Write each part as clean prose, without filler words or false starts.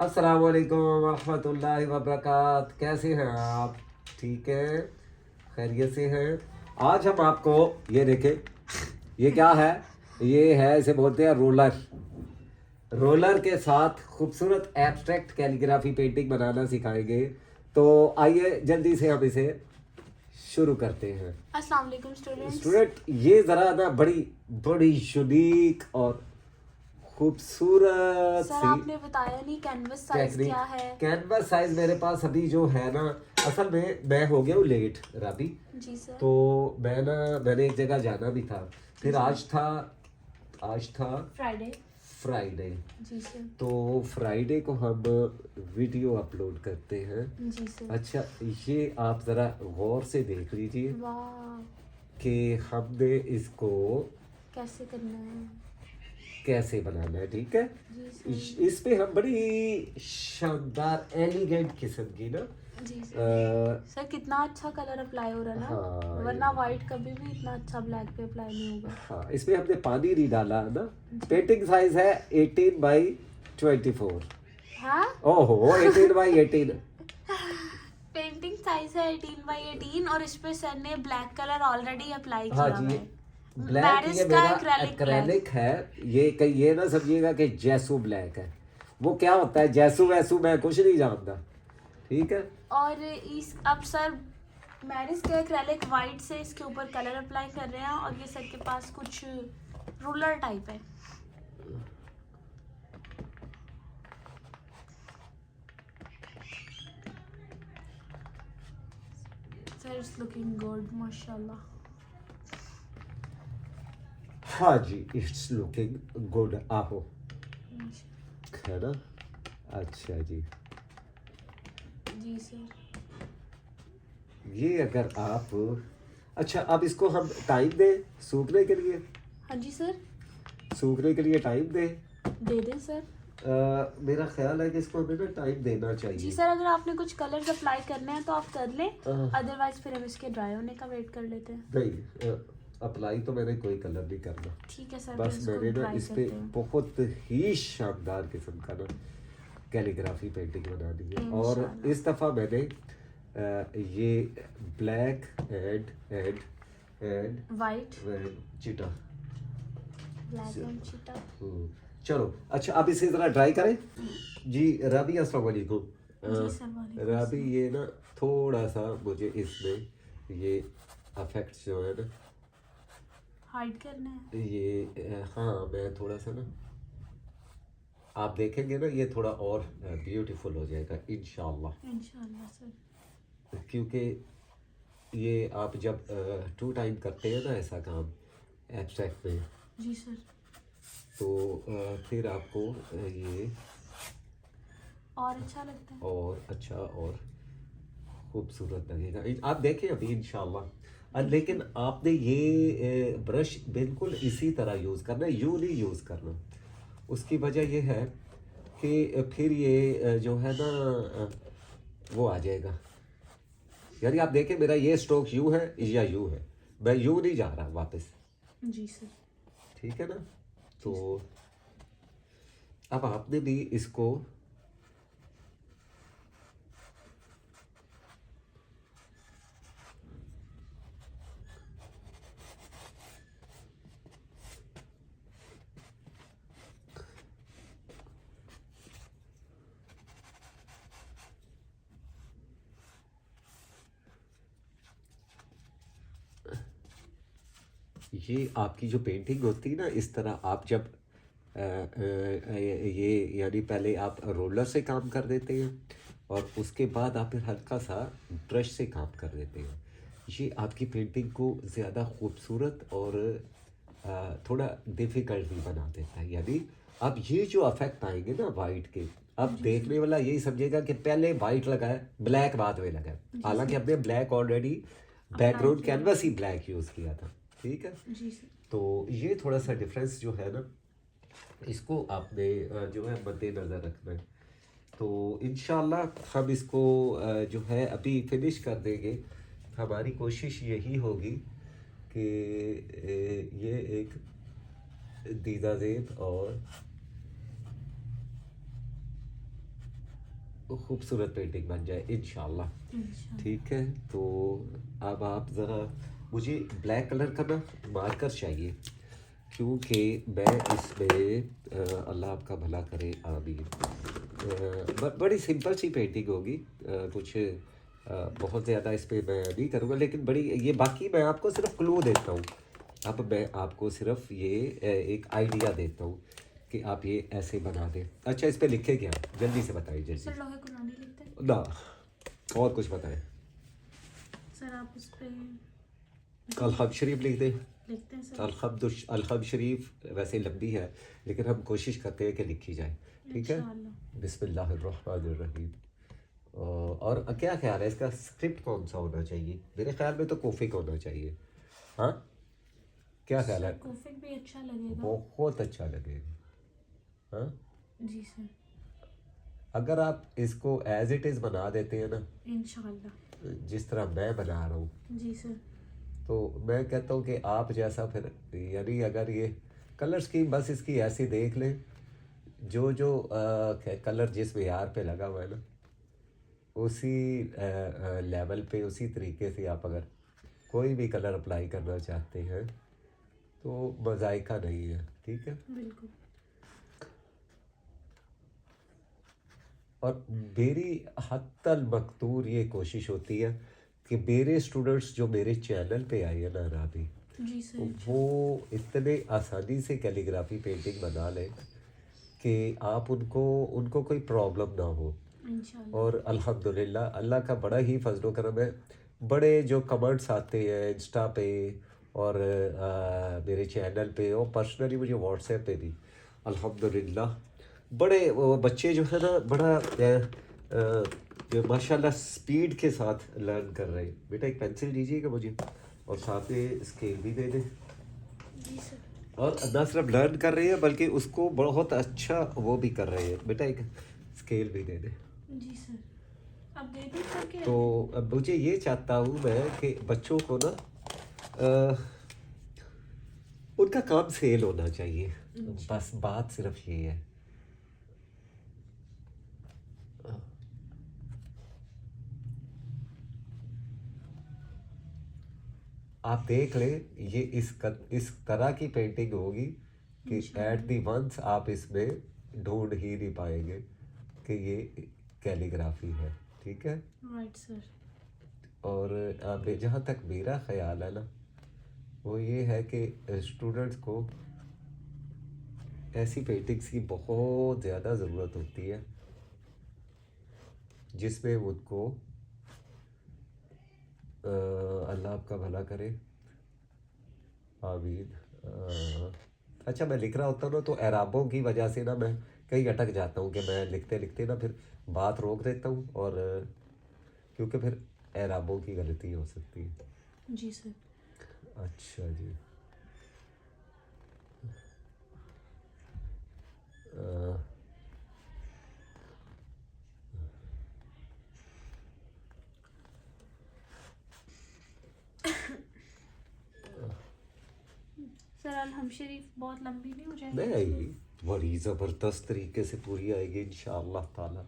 अस्सलाम वालेकुम वरहमतुल्लाहि वबरकात। कैसे हैं आप? ठीक है, खैरियत से हैं। आज हम आपको ये देखें, ये क्या है? ये है, इसे बोलते हैं रोलर। रोलर के साथ खूबसूरत एब्स्ट्रैक्ट कैलीग्राफी पेंटिंग बनाना सिखाएंगे। तो आइए जल्दी से हम इसे शुरू करते हैं। अस्सलाम वालेकुम स्टूडेंट्स। स्टूडेंट, ये ज़रा ना बड़ी बड़ी यूनिक और खूबसूरत सर सी आपने बताया नहीं कैनवस साइज टेक्निक। क्या है। कैनवस साइज मेरे पास अभी जो है ना, असल में मैं हो गया हूँ लेट राबी। जी सर। तो मैंने एक जगह जाना भी था। जी फिर सर। आज था फ्राइडे। फ्राइडे। जी सर। तो फ्राइडे को हम वीडियो अपलोड करते हैं। जी सर। अच्छा, ये आप ज़रा गौर से देख लीजिए वाह, कि हमने इसको कैसे करना है। कैसे बनाना है, ठीक है? जी सर। इस पे हम बड़ी शानदार एलिगेंट किस्म की ना जी अ, सर। सर कितना अच्छा कलर अप्लाई हो रहा है ना, हाँ वरना वाइट कभी भी इतना अच्छा ब्लैक पे अप्लाई नहीं होगा। हाँ, इसमें हमने पानी नहीं डाला ना। जी। पेंटिंग साइज है 18 बाई 24। हाँ। ओहो, 18 बाई 18। पेंटिंग साइज है 18 बाई 18 और इस पे सर ने ब्लैक कलर ऑलरेडी अप्लाई हाँ किया जी, हुआ ये है। ब्लैक, ये मैरिज का मेरा एक्रेलिक ब्लैक। एक्रेलिक है। ये कहीं ये ना समझिएगा कि जैसू ब्लैक है। वो क्या होता है जैसू वैसू, मैं कुछ नहीं जानता, ठीक है? और इस अब सर मैरिज का एक्रेलिक वाइट से इसके ऊपर कलर अप्लाई कर रहे हैं और ये सर के पास कुछ रूलर टाइप है। सर इट्स लुकिंग गुड माशाल्लाह। हाँ जी, इट्स लुकिंग गुड। आहो, है ना? अच्छा जी। जी सर। ये अगर आप, अच्छा, अब इसको हम टाइम दें सूखने के लिए। हाँ जी सर। सूखने के लिए टाइम दें। दे दें सर। मेरा ख्याल है कि इसको हमें ना टाइम देना जी चाहिए। सर, अगर आपने कुछ कलर्स अप्लाई करने हैं तो आप कर लें, अह, अदरवाइज फिर हम इसके ड्राई होने का वेट कर लेते हैं। नहीं, अप्लाई तो मैंने कोई कलर नहीं करना। ठीक है सर, फिर बस इसको मैंने ना ड्राई इस पे करते हैं बहुत ही शानदार किस्म का ना कैलीग्राफी पेंटिंग बना दी है। और इंशाल्लाह। इस दफ़ा मैंने ये black and and white, and cheetah. Black and cheetah. चलो, अच्छा, अब इसे ज़रा ड्राई करें। जी राबी, अस्सलाम वालेकुम। जी सर, वालेकुम राबी, अस्सलाम। ये ना थोड़ा सा मुझे इसमें ये अफेक्ट्स जो है ना, हाइड करना है। ये हाँ, मैं थोड़ा सा ना, आप देखेंगे ना, ये थोड़ा और ब्यूटीफुल हो जाएगा इंशाल्लाह। इंशाल्लाह सर। क्योंकि ये आप जब टू टाइम करते हैं ना ऐसा काम एब्स्ट्रैक्ट में, जी सर। तो फिर आपको ये और अच्छा लगता है। और अच्छा और खूबसूरत लगेगा। आप देखें अभी इंशाल्लाह। लेकिन आपने ये ब्रश बिल्कुल इसी तरह यूज़ करना है, यूँ नहीं यूज़ करना। उसकी वजह ये है कि फिर ये जो है ना वो आ जाएगा। यानी आप देखें, मेरा ये स्ट्रोक यू है या यू है, मैं यू नहीं जा रहा वापस। जी सर। ठीक है ना? तो जी सर। अब आपने भी इसको, ये आपकी जो पेंटिंग होती है ना, इस तरह आप जब ये यानी पहले आप रोलर से काम कर देते हैं और उसके बाद आप फिर हल्का सा ब्रश से काम कर देते हैं। ये आपकी पेंटिंग को ज़्यादा खूबसूरत और थोड़ा डिफ़िकल्ट भी बना देता है। यानी अब ये जो अफेक्ट आएंगे ना वाइट के, अब जी देखने वाला यही समझेगा कि पहले वाइट लगा है, ब्लैक बाद में लगा है। जी हालांकि सर। हमने ब्लैक ऑलरेडी अप्लाई बैकग्राउंड किया। कैनवस ही ब्लैक यूज़ किया था, ठीक है? जी सर। तो ये थोड़ा सा डिफरेंस जो है ना, इसको आपने जो है मद्देनज़र रखना है। तो इंशाल्लाह हम इसको जो है अभी फिनिश कर देंगे। हमारी कोशिश यही होगी कि ये एक दीदा ज़ेब और खूबसूरत पेंटिंग बन जाए इंशाल्लाह। इंशाल्लाह। ठीक है, तो अब आप ज़रा, मुझे ब्लैक कलर का ना मार्कर चाहिए, क्योंकि मैं इसमें अल्लाह आपका भला करे, आमीन। बड़ी सिंपल सी पेंटिंग होगी, कुछ बहुत ज़्यादा इस पर मैं नहीं करूँगा, लेकिन बड़ी ये, बाकी मैं आपको सिर्फ क्लू देता हूँ। अब मैं आपको सिर्फ ये एक आइडिया देता हूँ कि आप ये ऐसे बना दें। अच्छा, इस पर लिखे क्या, जल्दी से बताइए सर जल्दी। लोहे कुरानी लिखते हैं। ना, और कुछ बताएं। सर आप उस पे अलहब शरीफ लिख दें। लिखते हैं सर। अलहब शरीफ वैसे लंबी है, लेकिन हम कोशिश करते हैं कि लिखी जाए। ठीक है, इंशाल्लाह। बिस्मिल्लाहिर्रहमानिर्रहीम। और क्या ख्याल है इसका, स्क्रिप्ट कौन सा होना चाहिए? मेरे ख्याल में तो कोफिक होना चाहिए। हाँ, क्या ख्याल है? सर कोफिक भी अच्छा लगेगा। बहुत अच्छा लगेगा। हाँ, जी सर। अगर आप इसको एज इट इज़ बना देते हैं ना, इंशाल्लाह। जिस तरह मैं बना रहा हूँ, जी सर। तो मैं कहता हूँ कि आप जैसा फिर, यानी अगर ये कलर स्कीम बस इसकी ऐसी देख लें, जो जो कलर जिस मेयार पे लगा हुआ है ना, उसी लेवल पे, उसी तरीके से आप अगर कोई भी कलर अप्लाई करना चाहते हैं तो मज़ाइका नहीं है। ठीक है, बिल्कुल। और मेरी हत्तल मकतूर ये कोशिश होती है कि मेरे स्टूडेंट्स जो मेरे चैनल पे आए हैं ना राबी, जी सर। वो इतने आसानी से कैलीग्राफी पेंटिंग बना लें कि आप उनको उनको कोई प्रॉब्लम ना हो। इंशाल्लाह। और अल्हम्दुलिल्लाह अल्लाह का बड़ा ही फजल करम है, बड़े जो कमेंट्स आते हैं इंस्टा पे और मेरे चैनल पे और पर्सनली मुझे व्हाट्सएप पे भी, अल्हम्दुलिल्लाह बड़े वो बच्चे जो है ना, बड़ा जो माशाल्लाह स्पीड के साथ लर्न कर रहे हैं। बेटा एक पेंसिल दीजिएगा मुझे, और साथ में स्केल भी दे दें। जी सर। और ना सिर्फ लर्न कर रहे हैं बल्कि उसको बहुत अच्छा वो भी कर रहे हैं। बेटा एक स्केल भी दे दें। जी सर। अब दे दी सर के। तो अब मुझे ये चाहता हूँ मैं कि बच्चों को ना अ, उनका काम सेल होना चाहिए, बस बात सिर्फ ये है। आप देख लें, ये इस तरह की पेंटिंग होगी कि एट दी वंस आप इसमें ढूंढ ही नहीं पाएंगे कि ये कैलीग्राफी है। ठीक है, राइट सर। और जहाँ तक मेरा ख्याल है ना, वो ये है कि स्टूडेंट्स को ऐसी पेंटिंग्स की बहुत ज़्यादा ज़रूरत होती है जिसमें उनको अल्लाह आपका भला करे, आमीन। अच्छा, मैं लिख रहा होता हूँ ना, तो एराबों की वजह से ना मैं कहीं अटक जाता हूँ कि मैं लिखते लिखते ना फिर बात रोक देता हूँ, और क्योंकि फिर एराबों की गलती हो सकती है। जी सर। अच्छा जी। अ, सर अलहम शरीफ बहुत लंबी नहीं हो जाएगी? नहीं, बड़ी ज़बरदस्त तरीके से पूरी आएगी इंशाअल्लाह ताला।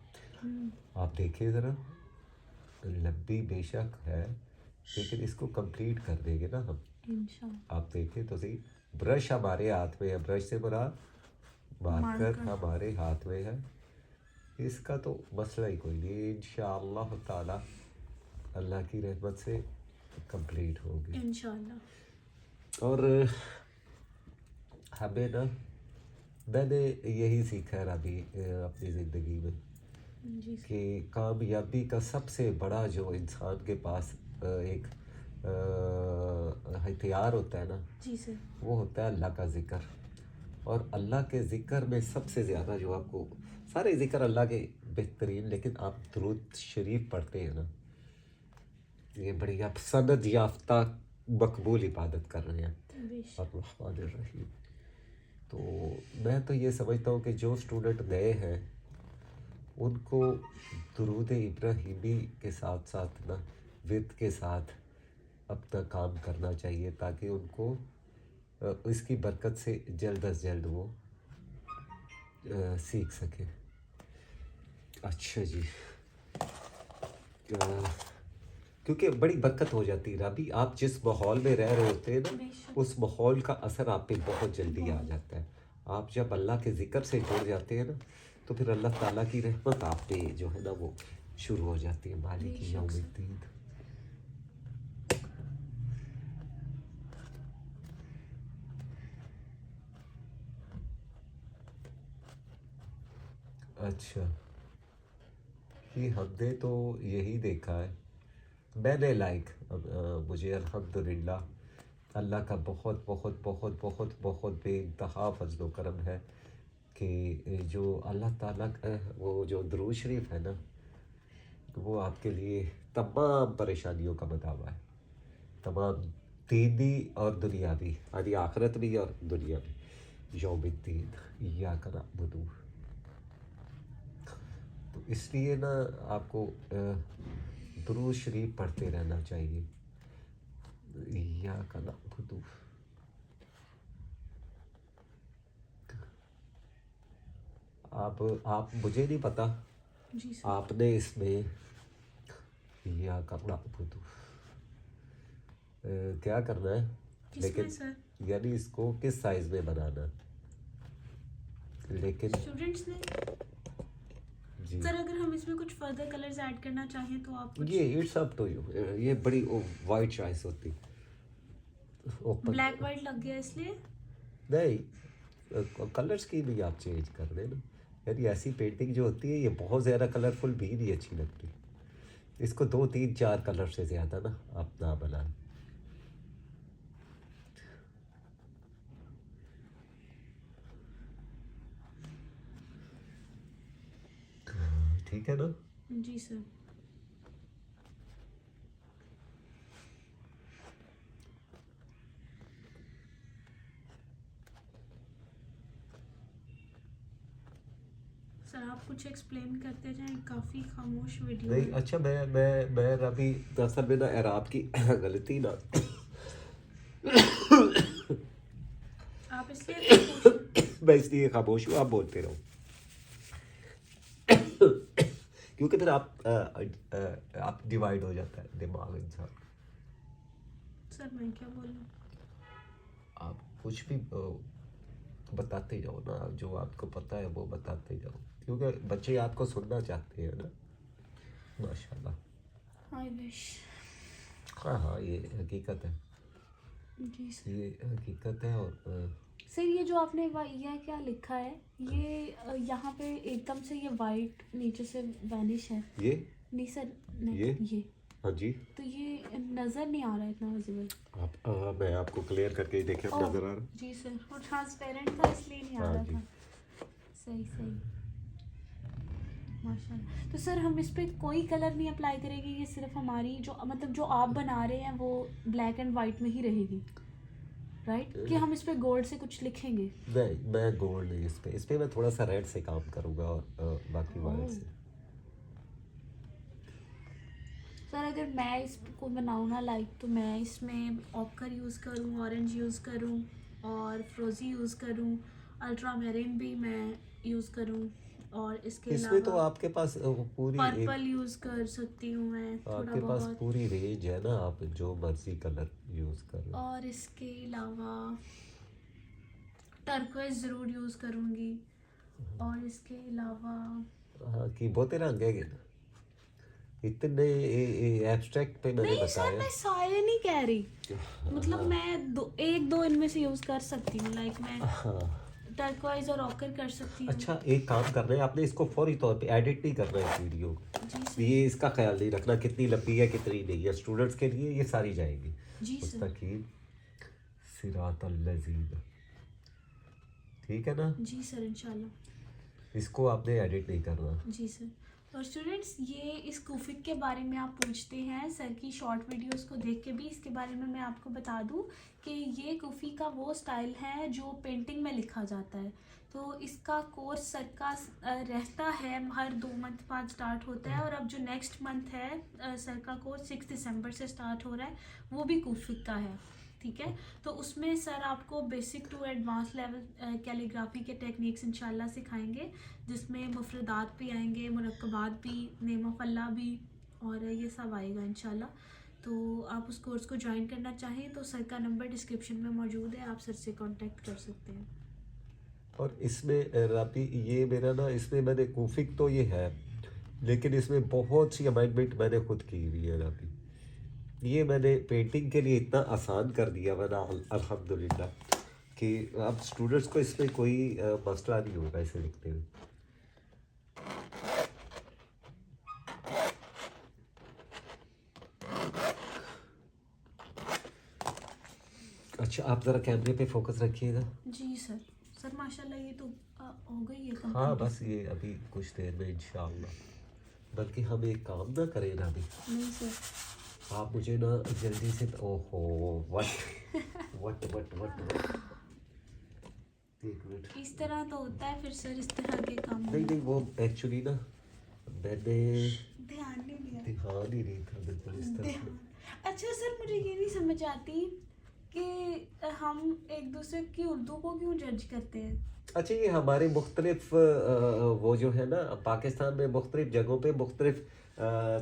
आप देखिए ज़रा, लंबी बेशक है लेकिन इसको कंप्लीट कर देंगे ना हम। इंशाल्लाह। आप देखें तो सही, ब्रश हमारे हाथ में है, ब्रश से बड़ा मार्कर हमारे हाथ में है, इसका तो मसला ही कोई नहीं, इंशाअल्लाह ताला अल्लाह की रहमत से कंप्लीट होगी। इंशाल्लाह। और हमें ना, मैंने यही सीखा है अभी अपनी ज़िंदगी में जी सर। कि कामयाबी का सबसे बड़ा जो इंसान के पास एक हथियार होता है ना, जी सर। वो होता है अल्लाह का ज़िक्र। और अल्लाह के ज़िक्र में सबसे ज़्यादा जो आपको, सारे ज़िक्र अल्लाह के बेहतरीन, लेकिन आप दुरूद शरीफ पढ़ते हैं ना, ये बड़ी आप सनद याफ्ता मकबूल इबादत कर रहे हैं। बेशक। अर्रहमानिर्रहीम। तो मैं तो ये समझता हूँ कि जो स्टूडेंट नए हैं उनको दुरूद इब्राहिमी के साथ साथ ना विद के साथ अपना काम करना चाहिए, ताकि उनको इसकी बरकत से जल्द अज जल्द वो सीख सकें। अच्छा जी। क्योंकि बड़ी बरकत हो जाती है राबी, आप जिस माहौल में रह रहे होते हैं ना, बेशक। उस माहौल का असर आप पे बहुत जल्दी आ बहुत। जाता है। आप जब अल्लाह के ज़िक्र से जुड़ जाते हैं ना, तो फिर अल्लाह ताला की रहमत आप पे जो है ना वो शुरू हो जाती है। मालिक बेशक सर। यौमिद्दीन। अच्छा, ये हमने तो यही देखा है। मैंने मुझे अल्हम्दुलिल्लाह अल्लाह का बहुत बहुत बहुत बहुत बहुत बेइंतहा फजल व करम है कि जो अल्लाह ताला का वो जो दुरूद शरीफ है ना, वो आपके लिए तमाम परेशानियों का मदावा है। तमाम दीनी और दुनियावी, यानी आखिरत भी और दुनिया भी। यौमिद्दीन इय्याका नअबुदु। तो इसलिए ना आपको दुरूद शरीफ पढ़ते रहना चाहिए। इय्याका नअबुदु। आप मुझे नहीं पता, जी सर। आपने इसमें इय्याका नअबुदु क्या करना है, किसमें लेकिन सर? यानी इसको किस साइज में बनाना है, लेकिन स्टूडेंट्स ने। जी सर अगर हम इसमें कुछ फर्दर कलर्स ऐड करना चाहें तो आप कुछ। ये इट्स अप टू यू। ये बड़ी वाइट चॉइस होती ओपन। ब्लैक वाइट लग गया इसलिए। नहीं, कलर स्कीम भी आप चेंज कर देना। यानी ऐसी पेंटिंग जो होती है ये बहुत ज़्यादा कलरफुल भी नहीं अच्छी लगती। इसको 2 3 4 कलर से ज़्यादा ना आप ना बनाएं। ठीक है ना। जी सर। सर आप कुछ एक्सप्लेन करते जाएं, काफ़ी खामोश वीडियो नहीं है। अच्छा, मैं अभी दरअसल में ना एराब की गलती ना आप इसलिए खामोश हैं। मैं इसलिए खामोश हूँ, आप बोलते रहो। क्योंकि फिर आप डिवाइड हो जाता है दिमाग इंसान। सर मैं क्या बोलूं? आप कुछ भी बताते जाओ ना, जो आपको पता है वो बताते जाओ, क्योंकि बच्चे आपको सुनना चाहते हैं ना। माशाल्लाह। I wish. हाँ हाँ, ये हकीकत है, जी सर। ये हकीकत है। और सर ये जो आपने ये क्या लिखा है, ये यहाँ पे एकदम से ये वाइट नीचे से वैनिश है। ये नहीं सर। ये ये हाँ जी, तो ये नज़र नहीं आ रहा है इतना विजिबल। मैं आपको क्लियर करके देखे ओह, नजर आ रहा। जी सर, वो ट्रांसपेरेंट था इसलिए नहीं आ हाँ रहा जी। था। सही सही। माशाल्लाह। तो सर हम इस पे कोई कलर नहीं अप्लाई करेंगे, ये सिर्फ हमारी जो मतलब जो आप बना रहे हैं वो ब्लैक एंड वाइट में ही रहेगी, राइट? कि हम इस पे गोल्ड से कुछ लिखेंगे? नहीं, मैं गोल्ड नहीं, इस पे मैं थोड़ा सा रेड से काम करूँगा और बाकी वाइट ओह। से। सर अगर मैं इसको बनाऊँ ना लाइक, तो मैं इसमें ऑकर यूज़ करूँ, ऑरेंज यूज़ करूँ और फ्रोज़ी यूज़ करूँ, अल्ट्रा मेरीन भी मैं यूज़ करूँ, और इसके इसमें तो अलावा आपके पास पूरी एक पर्पल यूज़ कर सकती हूँ मैं थोड़ा आपके पास बहुत, पूरी रेंज है ना, आप जो मर्जी कलर यूज़ कर लो। और इसके अलावा टर्कोइज ज़रूर यूज़ करूँगी, और इसके अलावा हाँ, कि बहुत रंग है ना, इतने एब्स्ट्रैक्ट पे मैंने नहीं सर, बताया। मैं सारे नहीं कह रही, मतलब मैं एक दो इनमें से यूज़ कर सकती हूँ, लाइक मैं हाँ टर्कोइज और ऑकर कर सकती हूँ। अच्छा, एक काम करना है आपने, इसको फौरी तौर पे एडिट नहीं करना है इस वीडियो को। जी सर। ये इसका ख्याल नहीं रखना कितनी लंबी है कितनी नहीं है, स्टूडेंट्स के लिए ये सारी जाएगी। जी सर। मुस्तकीम सिरातल लजीन, ठीक है ना। जी सर इंशाल्लाह। इसको आपने एडिट नहीं करना। जी सर। और स्टूडेंट्स, ये इस कुफिक के बारे में आप पूछते हैं सर की शॉर्ट वीडियोस को देख के भी, इसके बारे में मैं आपको बता दूं कि ये कुफी का वो स्टाइल है जो पेंटिंग में लिखा जाता है। तो इसका कोर्स सर का रहता है हर 2 मंथ बाद स्टार्ट होता है, और अब जो नेक्स्ट मंथ है सर का कोर्स 6 दिसंबर से स्टार्ट हो रहा है, वो भी कुफिक का है। ठीक है। तो उसमें सर आपको basic to advance level calligraphy के टेक्निक्स इंशाल्लाह सिखाएंगे, जिसमें मुफरदात भी आएंगे, मुरक्कबात भी, नेम ऑफ अल्लाह भी, और ये सब आएगा इंशाल्लाह। तो आप उस कोर्स को ज्वाइन करना चाहें तो सर का नंबर डिस्क्रिप्शन में मौजूद है, आप सर से कांटेक्ट कर सकते हैं। और इसमें राबी ये मेरा ना, इसमें मैंने कूफिक तो ये है, लेकिन इसमें बहुत सी अमेंडमेंट मैंने खुद की हुई है राबी। ये मैंने पेंटिंग के लिए इतना आसान कर दिया मैंने अल्हम्दुलिल्लाह कि अब स्टूडेंट्स को इसमें कोई मसला नहीं होगा इसे लिखने में। अच्छा, आप ज़रा कैमरे पे फोकस रखिएगा। जी सर। सर माशाल्लाह ये तो हो गई है हाँ कंप्लीट। बस ये अभी कुछ देर में इंशाअल्लाह। बल्कि हम एक काम ना करें ना अभी, नहीं सर, आप मुझे ना जल्दी से, ओहो what what what what what, एक मिनट। इस तरह तो होता है फिर सर, इस तरह के काम नहीं नहीं, वो एक्चुअली ना मैंने ध्यान नहीं दिया। ध्यान ही नहीं था बिल्कुल इस तरह से। अच्छा सर, मुझे ये नहीं समझ आती कि हम एक दूसरे की उर्दू को क्यों जज करते हैं। अच्छा, ये हमारे मुख्तलिफ वो जो है ना, पाकिस्तान में मुख्तलिफ जगहों पे मुख्तलिफ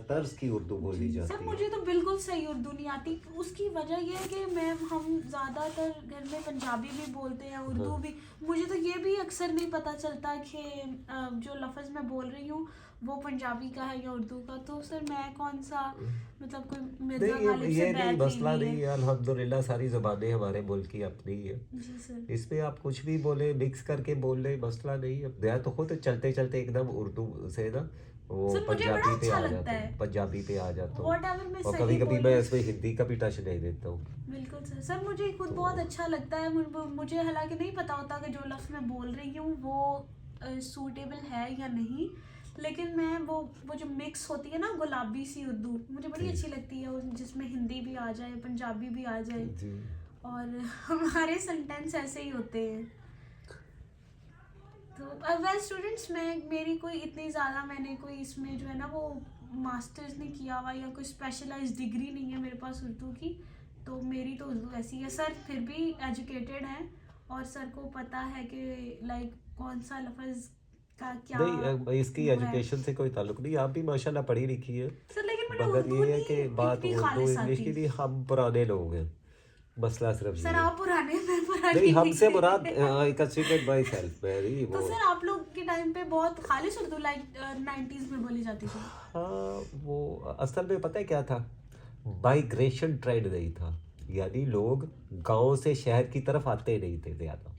तर्ज की उर्दू बोली सर जाती है। मुझे तो बिल्कुल सही उर्दू नहीं आती। उसकी वजह यह है कि हम ज़्यादातर घर में पंजाबी भी बोलते हैं, उर्दू हाँ। भी। मुझे तो ये भी अक्सर नहीं पता चलता कि जो लफ्ज़ मैं बोल रही हूँ वो पंजाबी का है या उर्दू का। तो सर मैं कौन सा, मतलब कोई मिर्ज़ा नहीं गालिब से ये नहीं, बैत मसला नहीं नहीं है, अल्हम्दुलिल्लाह सारी ज़बानें हमारे मुल्क की अपनी ही है। जी सर। इसमें आप कुछ भी बोले, मिक्स करके बोल ले, मसला नहीं है। मैं तो खुद चलते चलते एकदम उर्दू से ना वो सर मुझे बड़ा पंजाबी पे अच्छा आ लगता जाता हूँ, है। पंजाबी पे आ जाता हूँ। Whatever मैं और सही कभी कभी बोल मैं रही इसमें हिंदी का भी टच नहीं देता हूँ। बिल्कुल सर। सर मुझे खुद बहुत अच्छा लगता है। मुझे हालांकि नहीं पता होता कि जो लफ्ज़ मैं बोल रही हूँ वो सूटेबल है या नहीं, लेकिन मैं वो जो मिक्स होती है ना गुलाबी सी उर्दू, मुझे बड़ी अच्छी लगती है, जिसमें हिंदी भी आ जाए, पंजाबी भी आ जाए, जी। और हमारे सेंटेंस ऐसे ही होते हैं। तो वेल स्टूडेंट्स, मेरी कोई इतनी ज़्यादा, मैंने कोई इसमें जो है ना वो मास्टर्स नहीं किया हुआ या कोई स्पेशलाइज्ड डिग्री नहीं है मेरे पास उर्दू की। तो मेरी तो उर्दू ऐसी है। सर फिर भी एजुकेटेड हैं और सर को पता है कि लाइक कौन सा लफ्ज़ का क्या नहीं, इसकी वो है। एजुकेशन से कोई ताल्लुक नहीं, आप भी माशाल्लाह पढ़ी लिखी है। सर लेकिन मुझे मगर उर्दू ये है कि नहीं बात इतनी उर्दू खालिस इंग्लिश आती। की नहीं, हम पुराने लोग हैं, मसला सिर्फ ये सर है। आप पुराने, मैं पुरानी नहीं, हमसे नहीं। मुराद आई कंसीडर माई सेल्फ, मेरी तो वो। सर आप लोग के टाइम पे बहुत खालिस उर्दू लाइक 90s में बोली जाती थी। हाँ, वो असल में पता है क्या था, माइग्रेशन ट्रेंड नहीं था, यानी लोग गांव से शहर की तरफ आते नहीं थे ज़्यादा।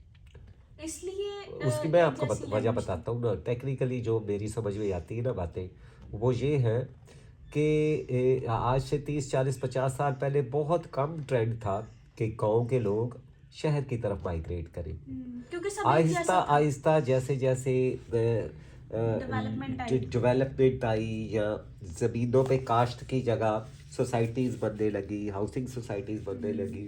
इसलिए उसकी मैं आपको जैसी वजह language बताता हूँ ना, टेक्निकली जो मेरी समझ में आती है ना बातें, वो ये है कि आज से 30 40 50 साल पहले बहुत कम ट्रेंड था कि गांव के लोग शहर की तरफ माइग्रेट करें। क्योंकि सब एक आहिस्ता जैसा था। आहिस्ता जैसे जैसे डेवलपमेंट आई। डेवलपमेंट आई, या ज़मीनों पे काश्त की जगह सोसाइटीज़ बनने लगी, हाउसिंग सोसाइटीज़ बनने लगी,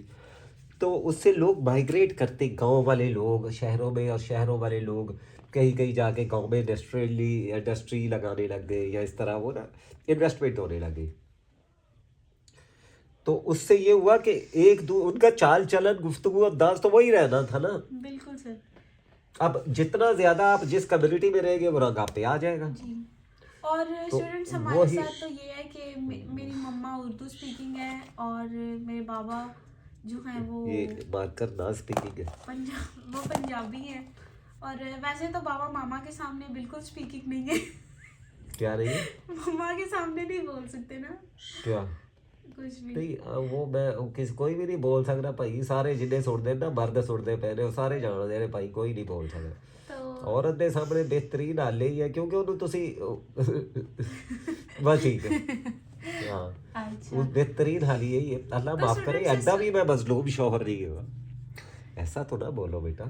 तो उससे लोग माइग्रेट करते, गांव वाले लोग शहरों में और शहरों वाले लोग कहीं कहीं जाके गांव में इंडस्ट्री लगाने लग गए, या इस तरह वो ना इन्वेस्टमेंट होने लगे। तो उससे ये हुआ कि उनका चाल चलन, गुफ्तगू, अंदाज तो वही रहना था ना। बिल्कुल सर। अब जितना ज्यादा आप जिस कम्युनिटी में रहेंगे वो रंग आप पे आ जाएगा। जी। और तो स्टूडेंट्स हमारे वही- साथ तो ये है कि मेरी मम्मा उर्दू स्पीकिंग है और मेरे बाबा जो हैं वो ये मार्कर ना स्पीकिंग है। वो पंजाबी हैं। और वैसे तो बाबा मामा के सामने बिल्कुल स्पीकिंग नहीं है। क्या रही है? मम्मा के सामने नहीं बोल सकते ना क्या कुछ भी। नहीं, वो मैं कोई भी नहीं बोल सकता भाई, सारे जिन्ने सुनते ना मर्द सुनते पैने, वो सारे जानते ने भाई, कोई नहीं बोल सकता। तो औरत ਦੇ ਸਾਹਮਣੇ ਬਿਹਤਰੀਨ ਹਾਲ ਹੀ ਹੈ ਕਿਉਂਕਿ ਉਹਨੂੰ ਤੁਸੀਂ बस ठीक है। हाँ, अच्छा। वो बेहतरीन हाल यही है। अल्लाह तो माफ करे, students ऐसा भी मैं मजलूम शौहर नहीं हुआ, ऐसा तो ना बोलो बेटा।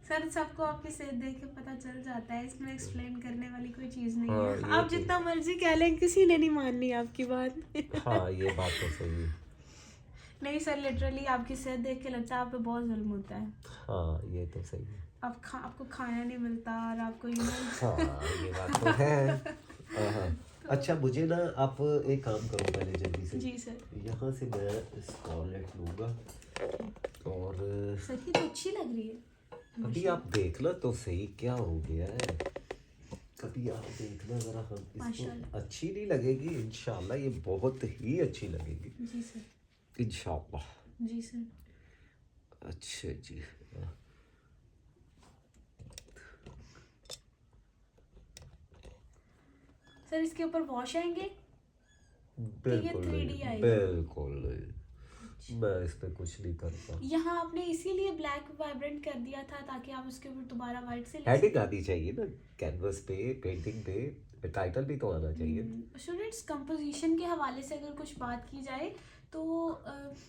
सर सबको आपकी सेहत देख के पता चल जाता है, इसमें एक्सप्लेन करने वाली कोई चीज़ नहीं हाँ, है। ये आप तो- जितना मर्जी कह लें, किसी ने नहीं माननी आपकी बात। हाँ, ये बात तो सही है। नहीं सर, लिटरली आपकी सेहत देख के लगता है आप पे बहुत जुल्म होता है। हाँ, ये तो सही है। आपको खाना नहीं मिलता और आपको हाँ, ये बात तो है। हाँ। अच्छा, मुझे ना आप एक काम करो पहले जल्दी से, जी सर। यहाँ से मैं स्कॉलनेट लूँगा और सर की तो अच्छी लग रही है। अभी आप देख लो तो सही क्या हो गया है, कभी आप देखना जरा, हम इसको माशाल्लाह। अच्छी नहीं लगेगी इंशाल्लाह, ये बहुत ही अच्छी लगेगी जी सर। इंशाल्लाह। जी सर। अच्छा जी, सर इसके ऊपर वॉश आएंगे कि ये बिल्कुल 3D आएगा? बिल्कुल मैं इस पे कुछ नहीं करता। यहाँ आपने इसीलिए ब्लैक वाइब्रेंट कर दिया था ताकि आप उसके ऊपर दोबारा वाइट से लिख हेडिंग आनी चाहिए ना कैनवस पे, पेंटिंग पे, टाइटल भी तो आना चाहिए। स्टूडेंट्स, कंपोजिशन के हवाले से अगर कुछ बात की जाए तो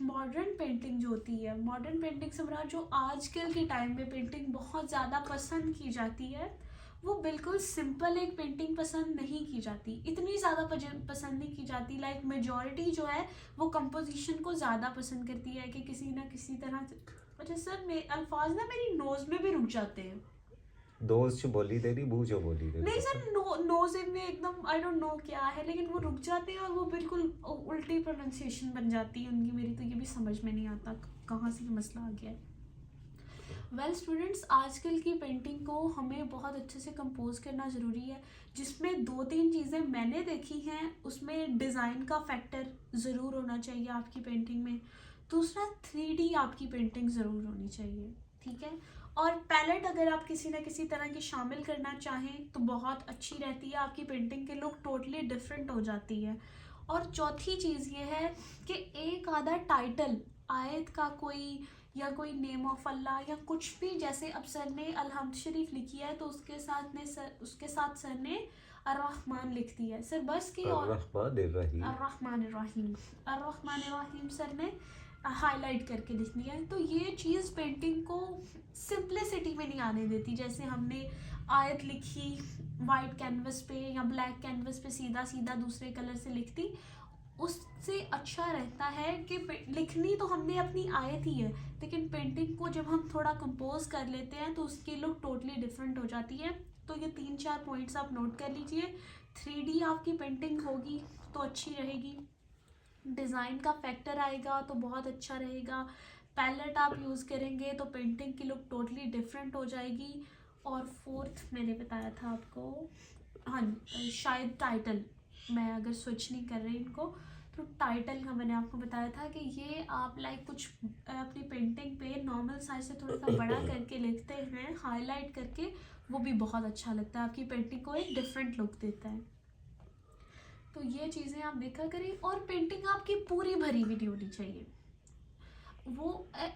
मॉडर्न पेंटिंग जो होती है, मॉडर्न पेंटिंग से मुराद जो आजकल के टाइम में पेंटिंग बहुत ज़्यादा पसंद की जाती है, वो बिल्कुल सिंपल एक पेंटिंग पसंद नहीं की जाती, इतनी ज़्यादा पसंद नहीं की जाती। लाइक मेजॉरिटी जो है वो कंपोजिशन को ज़्यादा पसंद करती है कि किसी ना किसी तरह से। अच्छा सर, अल्फाज ना मेरी नोज़ में भी रुक जाते हैं। दोस्त जो बोली देनी, मुंह जो बोली देनी। नहीं सर, नोज में एकदम आई डोंट नो क्या है, लेकिन वो रुक जाते हैं और वो बिल्कुल उल्टी प्रोनाउंसिएशन बन जाती है उनकी मेरी, तो ये भी समझ में नहीं आता कहाँ से ये मसला आ गया है। वेल स्टूडेंट्स, आजकल की पेंटिंग को हमें बहुत अच्छे से कंपोज करना ज़रूरी है, जिसमें 2-3 चीज़ें मैंने देखी हैं। उसमें डिज़ाइन का फैक्टर ज़रूर होना चाहिए आपकी पेंटिंग में। दूसरा, 3D आपकी पेंटिंग ज़रूर होनी चाहिए, ठीक है। और पैलेट अगर आप किसी ना किसी तरह की शामिल करना चाहें तो बहुत अच्छी रहती है, आपकी पेंटिंग के लुक टोटली डिफरेंट हो जाती है। और चौथी चीज़ ये है कि एक आधा टाइटल आयत का कोई, या कोई नेम ऑफ अल्लाह या कुछ भी, जैसे अब सर ने अलहम्द शरीफ लिखी है तो उसके साथ सर ने अर्रहमान लिख दिया है सर, बस की। और अर्रहमानिर्रहीम, अर्रहमानिर्रहीम, अर्रहमानिर्रहीम सर ने हाईलाइट करके लिख दिया है। तो ये चीज़ पेंटिंग को सिंप्लिसिटी में नहीं आने देती। जैसे हमने आयत लिखी वाइट कैनवस पे या ब्लैक कैनवस पे, सीधा सीधा दूसरे कलर से लिख दी, उससे अच्छा रहता है कि लिखनी तो हमने अपनी आयत ही है, लेकिन पेंटिंग को जब हम थोड़ा कंपोज कर लेते हैं तो उसकी लुक टोटली डिफरेंट हो जाती है। तो ये 3-4 पॉइंट्स आप नोट कर लीजिए। 3D आपकी पेंटिंग होगी तो अच्छी रहेगी, डिज़ाइन का फैक्टर आएगा तो बहुत अच्छा रहेगा, पैलेट आप यूज़ करेंगे तो पेंटिंग की लुक टोटली डिफरेंट हो जाएगी। और फोर्थ मैंने बताया था आपको, हाँ शायद टाइटल, मैं अगर स्विच नहीं कर रही इनको तो टाइटल का मैंने आपको बताया था कि ये आप लाइक कुछ अपनी पेंटिंग पे नॉर्मल साइज से थोड़ा सा बड़ा करके लिखते हैं हाईलाइट करके, वो भी बहुत अच्छा लगता है, आपकी पेंटिंग को एक डिफरेंट लुक देता है। तो ये चीज़ें आप देखा करें। और पेंटिंग आपकी पूरी भरी हुई होनी चाहिए। वो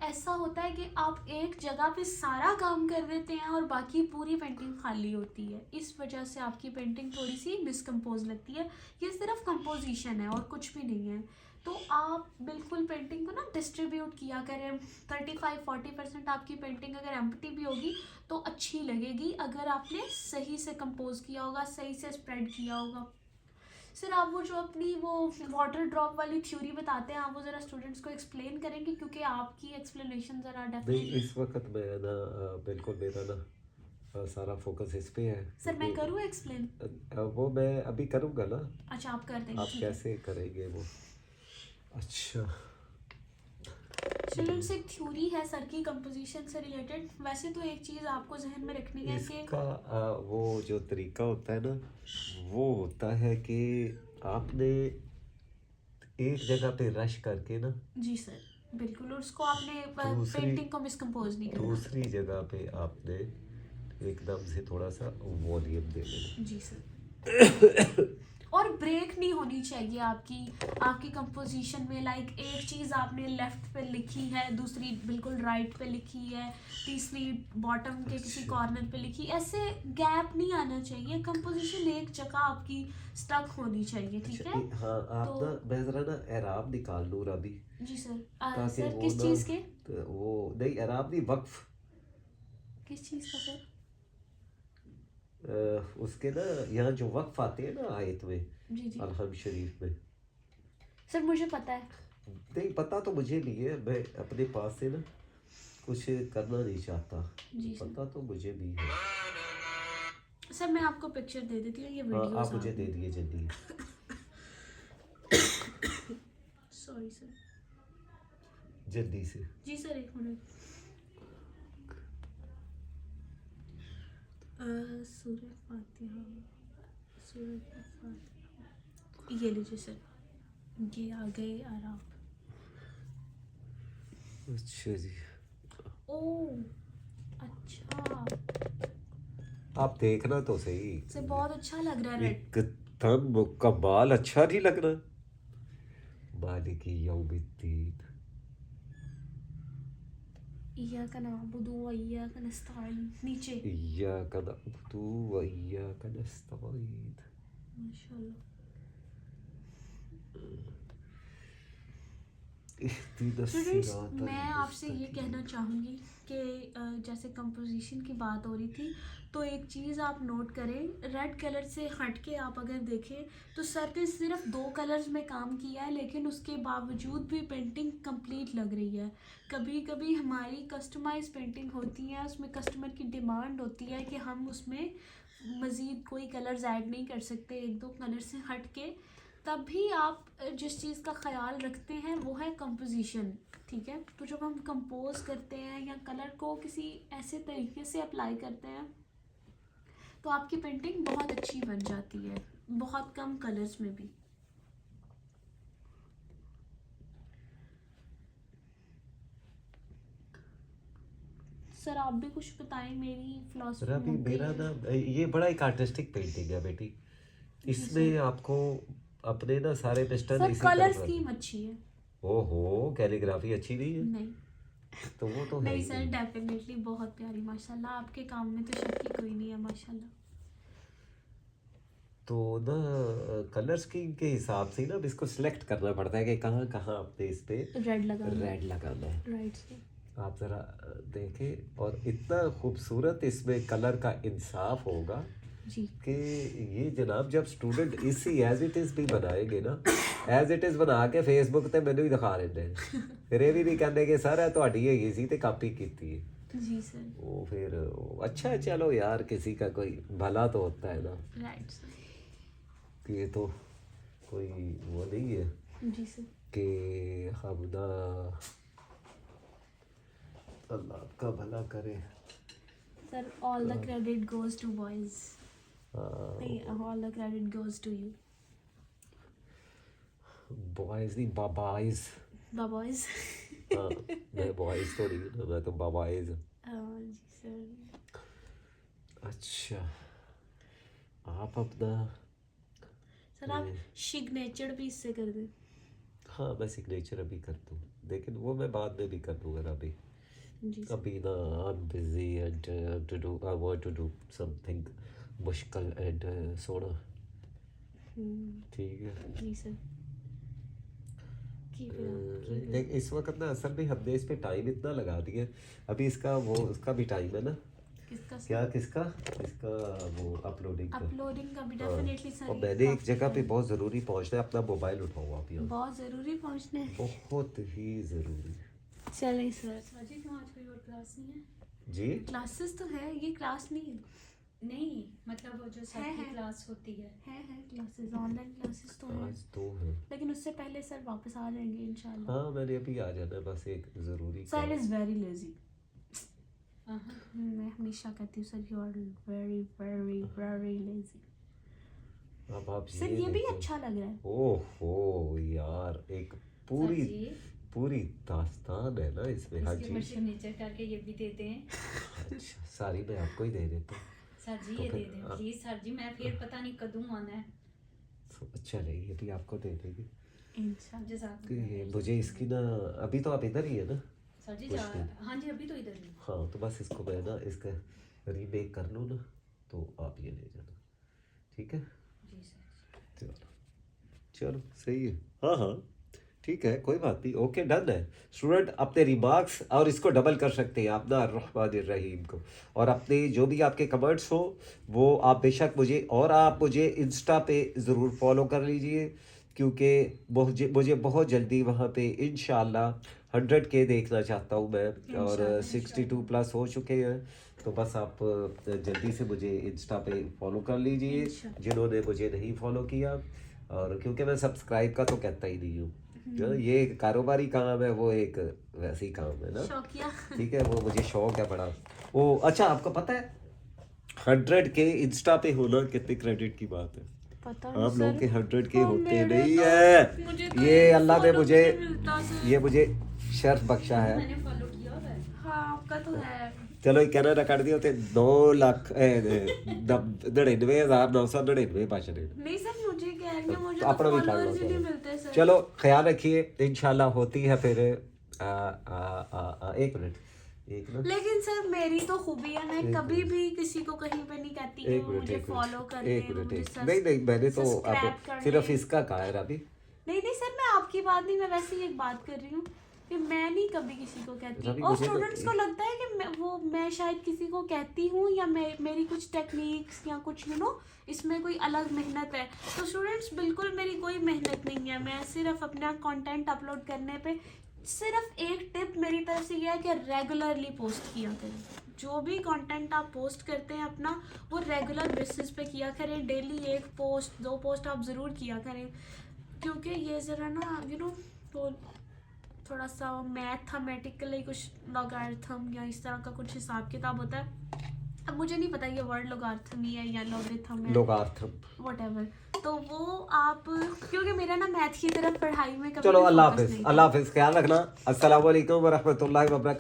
ऐसा होता है कि आप एक जगह पे सारा काम कर देते हैं और बाकी पूरी पेंटिंग खाली होती है, इस वजह से आपकी पेंटिंग थोड़ी सी मिसकम्पोज लगती है। ये सिर्फ कंपोजिशन है और कुछ भी नहीं है। तो आप बिल्कुल पेंटिंग को ना डिस्ट्रीब्यूट किया करें। 35-40% आपकी पेंटिंग अगर एम्प्टी भी होगी तो अच्छी लगेगी, अगर आपने सही से कंपोज किया होगा, सही से स्प्रेड किया होगा। सर आप वो जो अपनी वो वाटर ड्रॉप वाली थ्योरी बताते हैं, आप वो ज़रा स्टूडेंट्स को एक्सप्लेन करेंगे, क्योंकि आपकी एक्सप्लेनेशन ज़रा नहीं डेफिनेटली। इस वक्त मैं ना बिल्कुल मेरा ना सारा फोकस इस पे है। सर मैं करूँ एक्सप्लेन? वो मैं अभी करूँगा ना। अच्छा आप कर देंगे, आप ठीक है। कैसे करेंगे वो? अच्छा, स्टूडेंट्स, एक थ्योरी है सर की कंपोजिशन से रिलेटेड। वैसे तो एक चीज़ आपको जहन में रखनी है कि इसका वो जो तरीका होता है ना, वो होता है कि आपने एक जगह पे रश करके ना जी सर बिल्कुल, और उसको आपने दूसरी पेंटिंग को मिसकम्पोज नहीं करना। दूसरी जगह पे आपने एकदम से थोड़ा सा वॉल्यूम दे देना। जी सर। और ब्रेक नहीं होनी चाहिए आपकी कंपोजिशन में। लाइक एक चीज़ आपने लेफ्ट पे लिखी है, दूसरी बिल्कुल राइट पे लिखी है, तीसरी बॉटम के किसी कॉर्नर पे लिखी, ऐसे गैप नहीं आना चाहिए। कंपोजिशन एक जगह आपकी स्टक होनी चाहिए, ठीक है। हाँ आप तो ना, मैं जरा ना एराब निकाल लूँ अभी, जी सर। ताकि सर वो किस ना, चीज़ के? तो वो नहीं, एराब नहीं, वक्फ। किस चीज़ का सर? उसके ना यहाँ जो वक्फ आते हैं ना आयत में, जी जी अलहम शरीफ में। सर, मुझे पता है। नहीं पता तो मुझे नहीं है, मैं अपने पास से ना कुछ करना नहीं चाहता, जी सर। पता तो मुझे भी है। सर मैं आपको पिक्चर दे देती हूँ, ये हाँ वीडियो आप मुझे दे दिए जल्दी। Sorry sir. जल्दी से। जी सर, एक मिनट। सूरह फातिहा, सूरह फातिहा, ये लीजिए सर, ये आ गए आराम। अच्छा जी, ओह अच्छा, आप देखना तो सही। सर बहुत अच्छा लग रहा है रेड। एकदम कमाल, अच्छा नहीं लगना? मालिकी यौमिद्दीन। इय्याका नअबुदु व इय्याका नस्तईन, नीचे। इय्याका नअबुदु व इय्याका नस्तईन। माशाल्लाह। इहदिना स्टूडेंट्स, सिरातल मैं आपसे ये मुस्तकीम। कहना चाहूँगी कि जैसे कंपोजिशन की बात हो रही थी, तो एक चीज़ आप नोट करें, रेड कलर से हट के आप अगर देखें तो सर ने सिर्फ 2 कलर्स में काम किया है, लेकिन उसके बावजूद भी पेंटिंग कंप्लीट लग रही है। कभी कभी हमारी कस्टमाइज पेंटिंग होती है, उसमें कस्टमर की डिमांड होती है कि हम उसमें मज़ीद कोई कलर्स ऐड नहीं कर सकते, 1-2 कलर से हट के। तब भी आप जिस चीज़ का ख्याल रखते हैं वो है कंपोजिशन, ठीक है। तो जब हम कंपोज करते हैं या कलर को किसी ऐसे तरीके से अप्लाई करते हैं तो आपकी पेंटिंग बहुत अच्छी बन जाती है, बहुत कम कलर्स में भी। सर आप भी कुछ बताएं, मेरी सर फिलॉसफी अभी मुक गई मेरा है। ना, ये बड़ा एक आर्टिस्टिक पेंटिंग है बेटी। जी इसमें सर। आपको अपने ना सारे पिस्टन सर इसी कलर तरफ रख। स्कीम अच्छी है। ओहो, कैलीग्राफी अच्छी नहीं है? नहीं तो वो तो है नहीं ही सर, नहीं। डेफिनेटली बहुत प्यारी, माशाल्लाह, आपके काम में तो शक ही कोई नहीं है, माशाल्लाह। तो ना कलर स्कीम के हिसाब से ना अब इसको सिलेक्ट करना पड़ता है कि कहाँ कहाँ आपने इस पे रेड लगाना, रेड लगाना है। Right sir. आप ज़रा देखें, और इतना खूबसूरत इसमें कलर का इंसाफ होगा जी कि ये जनाब जब स्टूडेंट इसी एज इट इज़ भी बनाएंगे ना, एज इट इज़ बना के फेसबुक ਤੇ ਮੈਨੂੰ ਹੀ ਦਿਖਾ ਲੈਂਦੇ ਨੇ, ਫਿਰ ਇਹ ਵੀ ਨਹੀਂ ਕਹਿੰਦੇ ਕਿ ਸਰ ਇਹ ਤੁਹਾਡੀ ਹੈਗੀ ਸੀ ਤੇ ਕਾਪੀ ਕੀਤੀ है। जी सर। वो फिर अच्छा है, चलो यार किसी का कोई भला तो होता है ना, राइट सर। कि ये तो कोई वो नहीं है जी सर। कि हम ना, अल्लाह आपका भला करे। Sir all the credit goes to boys, नहीं, all the credit goes to you boys नहीं, बाबाइज। बॉयज। हाँ, मैं बॉयज तो नहीं हूँ, मैं तो बाबाइज। जी सर। अच्छा, आप अपना सर आप सिग्नेचर भी इससे कर दें। हाँ, मैं सिग्नेचर अभी कर दूँ, लेकिन वो मैं बाद में भी कर दूँगा ना। अभी जी सर। अभी ना I am busy and to do, I want to do something मुश्किल एंड सोना। ठीक है। जी sir. Keep it up, keep it लेकिन इस वक्त ना असल में हमने इस पे टाइम इतना लगा दिया, अभी इसका वो उसका भी टाइम है ना। up. किसका सर? क्या किसका? इसका वो अपलोडिंग का। अपलोडिंग का भी हाँ। Definitely sir. और मैंने एक जगह पे बहुत ज़रूरी पहुंचना है, अपना मोबाइल उठाओ आप यहाँ। बहुत ज़रूरी पहुंचना है। बहुत ही ज़रूरी। चलिए सर। सर जी, क्यों आज कोई और क्लास नहीं है? जी क्लासेस तो है, ये क्लास नहीं है। नहीं, मतलब वो जो सर है। की क्लास होती है। है क्लासेस, ऑनलाइन क्लासेस तो है, आज तो है। लेकिन उससे पहले सर वापस आ जाएंगे इंशाल्लाह। हाँ, मैंने अभी आ जाना है, बस एक ज़रूरी सर काम। Is very lazy. हाँ। मैं हमेशा कहती हूँ sir, you are very very very lazy. अब आप सर ये भी देखो। अच्छा लग रहा है। ओहो यार, एक पूरी सर जी, पूरी दास्तान है ना इसमें। हाँ इसके ऊपर जी। सिग्नेचर करके ये भी दे दें। अच्छा, सारी मैं आपको ही दे देता हूँ। सर जी तो ये फिर दे दें आप- प्लीज। सर जी, मैं फिर पता नहीं कदूं आना है। अच्छा नहीं, ये भी आपको दे देंगे। इंशाल्लाह। जज़ाकल्लाह। कि मुझे इसकी ना, अभी तो आप इधर ही है ना। सर जी कुछ जा, नहीं। हाँ जी, अभी तो इधर ही। हाँ, तो बस इसको मैं ना इसका रीमेक कर लूँ ना, तो आप ये ले जाना, ठीक है। जी सर। चलो चलो सही है। हाँ हाँ ठीक है, कोई बात नहीं, ओके डन है। स्टूडेंट अपने रिमार्क्स और इसको डबल कर सकते हैं आप ना, रहमान रहीम को, और अपने जो भी आपके कमेंट्स हो वो आप बेशक मुझे, और आप मुझे इंस्टा पे ज़रूर फॉलो कर लीजिए, क्योंकि मुझे बहुत जल्दी वहाँ पे इंशाल्लाह 100K देखना चाहता हूँ मैं, और इंशाल्लाह, 62 प्लस हो चुके हैं। तो बस आप जल्दी से मुझे इंस्टा पे फॉलो कर लीजिए, इंशाल्लाह। जिन्होंने मुझे नहीं फॉलो किया। और क्योंकि मैं सब्सक्राइब का तो कहता ही नहीं हूँ, जो ये एक कारोबारी काम है, वो एक वैसे ही काम है ना, शौकिया। ठीक है, वो मुझे शौक है बड़ा। वो अच्छा, आपको पता है 100 के इंस्टा पे होना कितने क्रेडिट की बात है? पता आप लोग के 100 के हाँ, होते मेरे नहीं तो- है। मुझे तो ये एक अल्लाह ने follow मुझे, भी नहीं मिलता सर। ये मुझे शर्फ बख्शा है। मैंने फॉलो किया हुआ है। हाँ आपका तो है। चलो ਇਹ ਕਹਿਣਾ ਕਰ ਦਿਓ ਤੇ 2,99,999 पास ने। नहीं सर मुझे कह रही हूँ, मुझे तो तो अपना भी कर लो, फॉलोअर्स ही नहीं चलो। मिलते सर। चलो ख्याल रखिए, इंशाल्लाह होती है फिर। एक मिनट, एक मिनट, लेकिन सर मेरी तो खूबी है, मैं एक कभी मिनट। भी किसी को कहीं पे नहीं कहती कि एक वो मिनट, मुझे एक फॉलो मिनट, करते एक हैं, मिनट, मुझे एक नहीं नहीं, मैंने तो सब्सक्राइब अब करने सिर्फ हैं। इसका कहा है अभी। नहीं नहीं सर, मैं आपकी बात नहीं, मैं वैसे ही एक बात कर रही हूँ कि मैं नहीं कभी किसी को कहती, रवि, और मुझे तो- स्टूडेंट्स को लगता है कि मैं शायद किसी को कहती हूँ या मेरी कुछ टेक्निक्स या कुछ इसमें कोई अलग मेहनत है। तो स्टूडेंट्स बिल्कुल मेरी कोई मेहनत नहीं है, मैं सिर्फ अपना कंटेंट अपलोड करने पे सिर्फ एक टिप मेरी तरफ से यह है कि रेगुलरली पोस्ट किया करें। जो भी कंटेंट आप पोस्ट करते हैं अपना, वो रेगुलर बेसिस पे किया करें। डेली 1 पोस्ट 2 पोस्ट आप ज़रूर किया करें, क्योंकि ये ज़रा ना तो थोड़ा सा मैथमेटिकली कुछ लॉगरिथम या इस तरह का कुछ हिसाब किताब होता है। अब मुझे नहीं पता ये वर्ड लॉगरिथम ही है या लॉगरिथम है, लोगार्थम। व्हाटएवर। तो वो आप, क्योंकि मेरा ना मैथ की तरफ पढ़ाई में कभी चलो भी अल्लाह focus हाफिज, नहीं था। अल्लाह हाफिज, ख्याल रखना। अस्सलाम वालेकुम व रहमतुल्लाहि व बरकातहू।